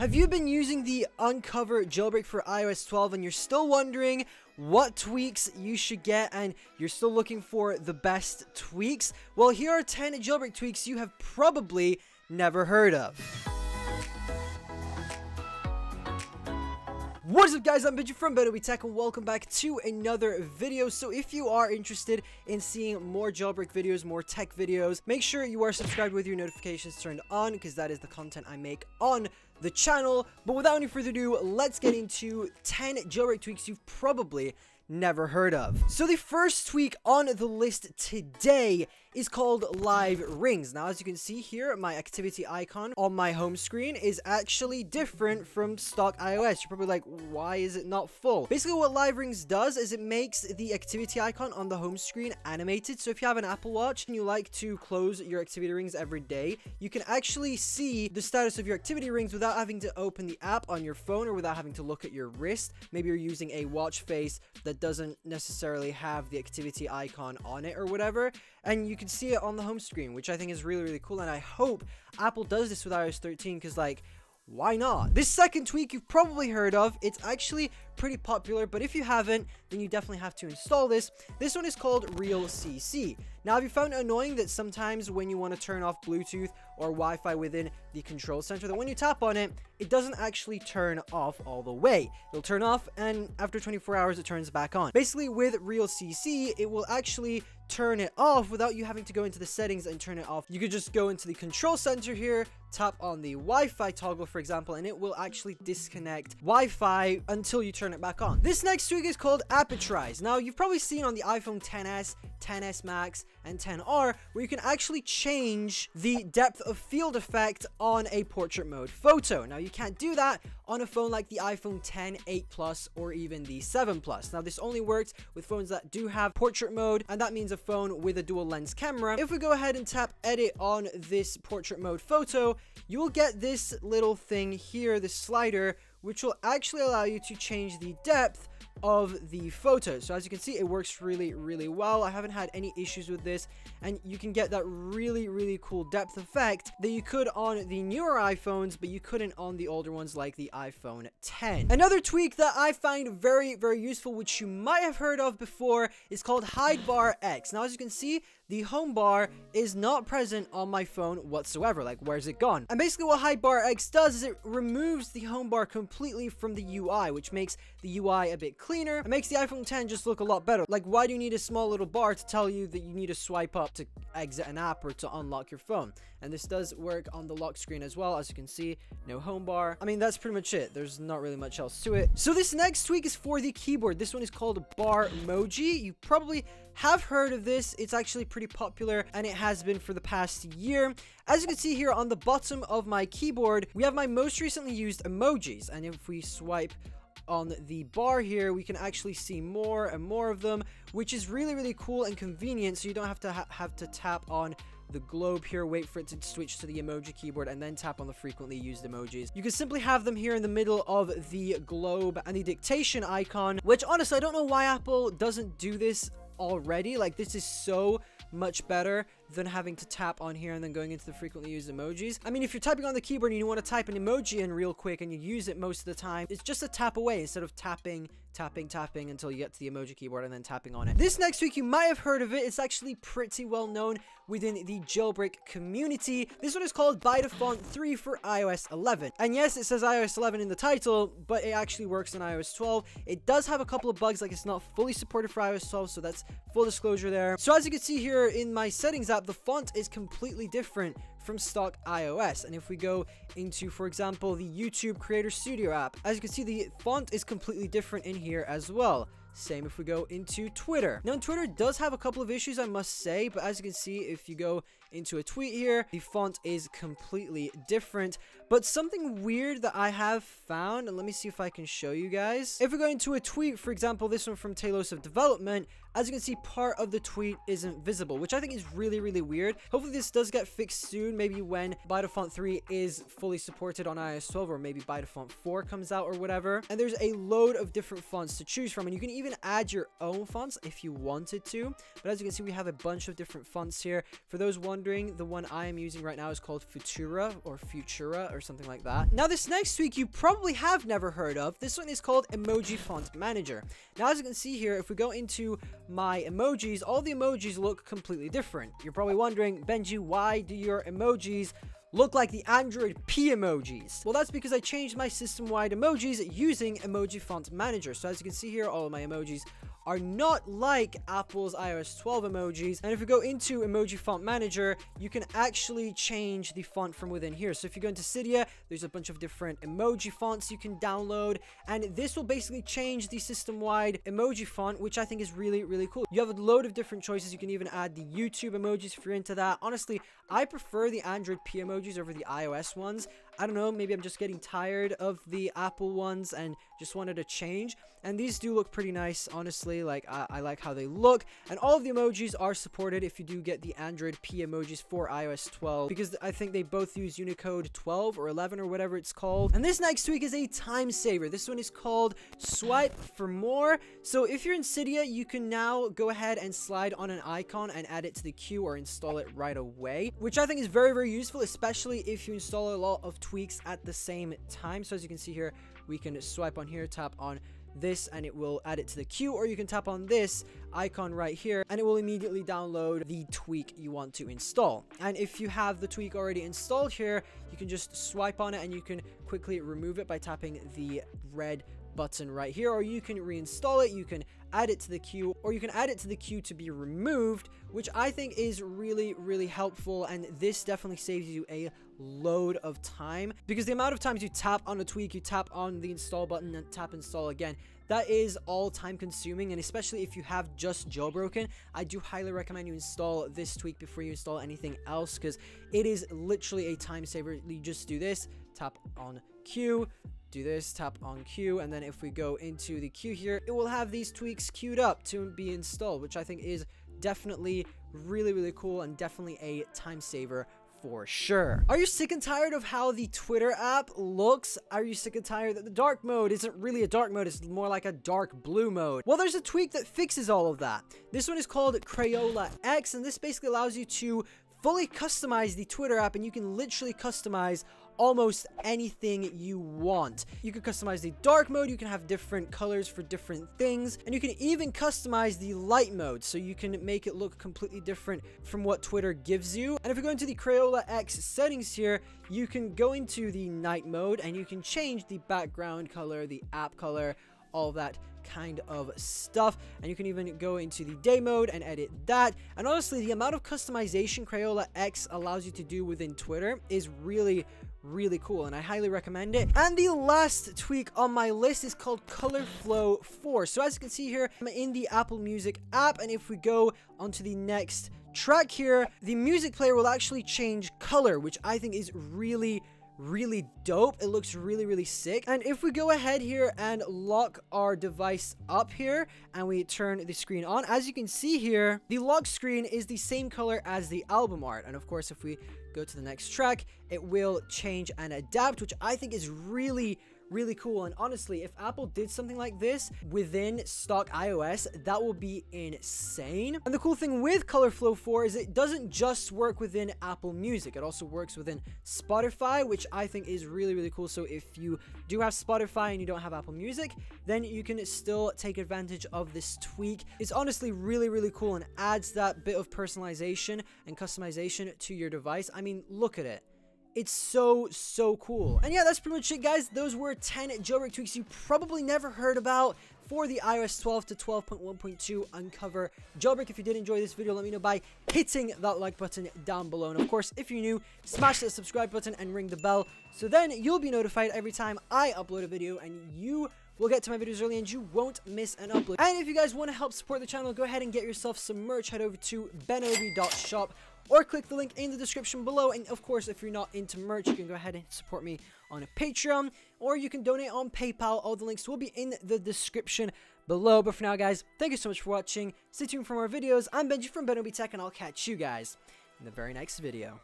Have you been using the Unc0ver Jailbreak for iOS 12 and you're still wondering what tweaks you should get and you're still looking for the best tweaks? Well, here are 10 jailbreak tweaks you have probably never heard of. What is up, guys? I'm Benji from BenObi Tech and welcome back to another video. So if you are interested in seeing more jailbreak videos, more tech videos, make sure you are subscribed with your notifications turned on because that is the content I make on the channel. But without any further ado, let's get into 10 jailbreak tweaks you've probably never heard of. So the first tweak on the list today is called LIVERINGS. Now, as you can see here, my activity icon on my home screen is actually different from stock iOS. You're probably like, why is it not full? Basically, what LIVERINGS does is it makes the activity icon on the home screen animated. So if you have an Apple Watch and you like to close your activity rings every day, you can actually see the status of your activity rings without having to open the app on your phone or without having to look at your wrist. Maybe you're using a watch face that doesn't necessarily have the activity icon on it or whatever, and you can see it on the home screen, which I think is really cool. And I hope Apple does this with iOS 13 because, like, why not? This second tweak you've probably heard of. It's actually pretty popular, but if you haven't, then you definitely have to install this. This one is called RealCC. Now, have you found it annoying that sometimes when you want to turn off Bluetooth or Wi-Fi within the control center, that when you tap on it, it doesn't actually turn off all the way? It'll turn off, and after 24 hours, it turns back on. Basically, with RealCC, it will actually turn it off without you having to go into the settings and turn it off. You could just go into the control center here, tap on the Wi-Fi toggle, for example, and it will actually disconnect Wi-Fi until you turn it back on. This next tweak is called Aperturize. Now, you've probably seen on the iPhone XS, XS Max, and XR where you can actually change the depth of field effect on a portrait mode photo. Now, you can't do that on a phone like the iPhone X, 8 Plus, or even the 7 Plus. Now, this only works with phones that do have portrait mode, and that means a phone with a dual lens camera. If we go ahead and tap edit on this portrait mode photo, you will get this little thing here, this slider, which will actually allow you to change the depth of the photo. So as you can see, it works really well. I haven't had any issues with this, and you can get that really cool depth effect that you could on the newer iPhones, but you couldn't on the older ones like the iPhone X. Another tweak that I find very useful, which you might have heard of before, is called HideBarX. Now, as you can see, the home bar is not present on my phone whatsoever. Like, where's it gone? And basically what HideBarX does is it removes the home bar completely from the UI, which makes the UI a bit cleaner. It makes the iPhone X just look a lot better. Like, why do you need a small little bar to tell you that you need to swipe up to exit an app or to unlock your phone? And this does work on the lock screen as well. As you can see, no home bar. I mean, that's pretty much it. There's not really much else to it. So this next tweak is for the keyboard. This one is called Barmoji. You probably have heard of this. It's actually pretty popular, and it has been for the past year. As you can see here on the bottom of my keyboard, we have my most recently used emojis, and if we swipe on the bar here, we can actually see more and more of them, which is really cool and convenient. So you don't have to tap on the globe here, wait for it to switch to the emoji keyboard, and then tap on the frequently used emojis. You can simply have them here in the middle of the globe and the dictation icon, which honestly, I don't know why Apple doesn't do this already. Like, this is so much better than having to tap on here and then going into the frequently used emojis. I mean, if you're typing on the keyboard and you want to type an emoji in real quick and you use it most of the time, it's just a tap away instead of tapping until you get to the emoji keyboard and then tapping on it. This next tweak, you might have heard of it. It's actually pretty well known within the jailbreak community. This one is called By Default 3 for iOS 11. And yes, it says iOS 11 in the title, but it actually works on iOS 12. It does have a couple of bugs, like it's not fully supported for iOS 12, so that's full disclosure there. So as you can see here in my settings app, the font is completely different from stock iOS. And if we go into, for example, the YouTube Creator Studio app, as you can see, the font is completely different in here as well. Same if we go into Twitter. Now, Twitter does have a couple of issues, I must say, but as you can see, if you go into a tweet here, the font is completely different. But something weird that I have found, and let me see if I can show you guys. If we go into a tweet, for example, this one from Talos of Development, as you can see, part of the tweet isn't visible, which I think is really weird. Hopefully this does get fixed soon, maybe when By Default 3 is fully supported on iOS 12, or maybe By Default 4 comes out or whatever. And there's a load of different fonts to choose from, and you can even add your own fonts if you wanted to. But as you can see, we have a bunch of different fonts here. For those wondering, the one I am using right now is called Futura or something like that. Now, this next tweak you probably have never heard of. This one is called EmojiFontManager. Now, as you can see here, if we go into my emojis, all the emojis look completely different. You're probably wondering, Benji, why do your emojis look like the Android P emojis? Well, that's because I changed my system-wide emojis using EmojiFontManager. So as you can see here, all of my emojis are not like Apple's iOS 12 emojis. And if we go into EmojiFontManager, you can actually change the font from within here. So if you go into Cydia, there's a bunch of different emoji fonts you can download, and this will basically change the system-wide emoji font, which I think is really, really cool. You have a load of different choices. You can even add the YouTube emojis if you're into that. Honestly, I prefer the Android P emojis over the iOS ones. I don't know, maybe I'm just getting tired of the Apple ones and just wanted to change. And these do look pretty nice, honestly. Like, I like how they look. And all of the emojis are supported if you do get the Android P emojis for iOS 12, because I think they both use Unicode 12 or 11 or whatever it's called. And this next tweak is a time saver. This one is called SwipeForMore. So if you're in Cydia, you can now go ahead and slide on an icon and add it to the queue or install it right away, which I think is very, very useful, especially if you install a lot of tweaks at the same time. So as you can see here, we can swipe on here, tap on this, and it will add it to the queue, or you can tap on this icon right here and it will immediately download the tweak you want to install. And if you have the tweak already installed here, you can just swipe on it and you can quickly remove it by tapping the red button right here, or you can reinstall it, you can add it to the queue, or you can add it to the queue to be removed, which I think is really, really helpful. And this definitely saves you a load of time, because the amount of times you tap on a tweak, you tap on the install button and tap install again, that is all time consuming. And especially if you have just jailbroken, I do highly recommend you install this tweak before you install anything else, because it is literally a time saver. You just do this, tap on queue, do this, tap on queue, and then if we go into the queue here, it will have these tweaks queued up to be installed, which I think is definitely really, really cool and definitely a time saver for sure. Are you sick and tired of how the Twitter app looks? Are you sick and tired that the dark mode isn't really a dark mode, it's more like a dark blue mode? Well, there's a tweak that fixes all of that. This one is called Crayola X, and this basically allows you to fully customize the Twitter app, and you can literally customize almost anything you want. You can customize the dark mode, you can have different colors for different things, and you can even customize the light mode, so you can make it look completely different from what Twitter gives you. And if you go into the Crayola X settings here, you can go into the night mode and you can change the background color, the app color, all that kind of stuff. And you can even go into the day mode and edit that. And honestly, the amount of customization Crayola X allows you to do within Twitter is really, really cool, and I highly recommend it. And the last tweak on my list is called COLORFLOW 4. So as you can see here, I'm in the Apple Music app, and if we go onto the next track here, the music player will actually change color, which I think is really, really dope. It looks really, really sick. And if we go ahead here and lock our device up here and we turn the screen on, as you can see here, the lock screen is the same color as the album art. And of course, if we go to the next track, it will change and adapt, which I think is really, really cool. And honestly, if Apple did something like this within stock iOS, that will be insane. And the cool thing with COLORFLOW 4 is it doesn't just work within Apple Music, it also works within Spotify, which I think is really, really cool. So if you do have Spotify and you don't have Apple Music, then you can still take advantage of this tweak. It's honestly really, really cool and adds that bit of personalization and customization to your device. I mean, look at it. It's so, so cool. And yeah, that's pretty much it, guys. Those were 10 jailbreak tweaks you probably never heard about for the iOS 12 to 12.1.2 Unc0ver jailbreak. If you did enjoy this video, let me know by hitting that like button down below. And of course, if you're new, smash that subscribe button and ring the bell, so then you'll be notified every time I upload a video, and you will get to my videos early and you won't miss an upload. And if you guys want to help support the channel, go ahead and get yourself some merch. Head over to BenObi.shop or click the link in the description below. And of course, if you're not into merch, you can go ahead and support me on a Patreon, or you can donate on PayPal. All the links will be in the description below. But for now, guys, thank you so much for watching. Stay tuned for more videos. I'm Benji from BenObi Tech, and I'll catch you guys in the very next video.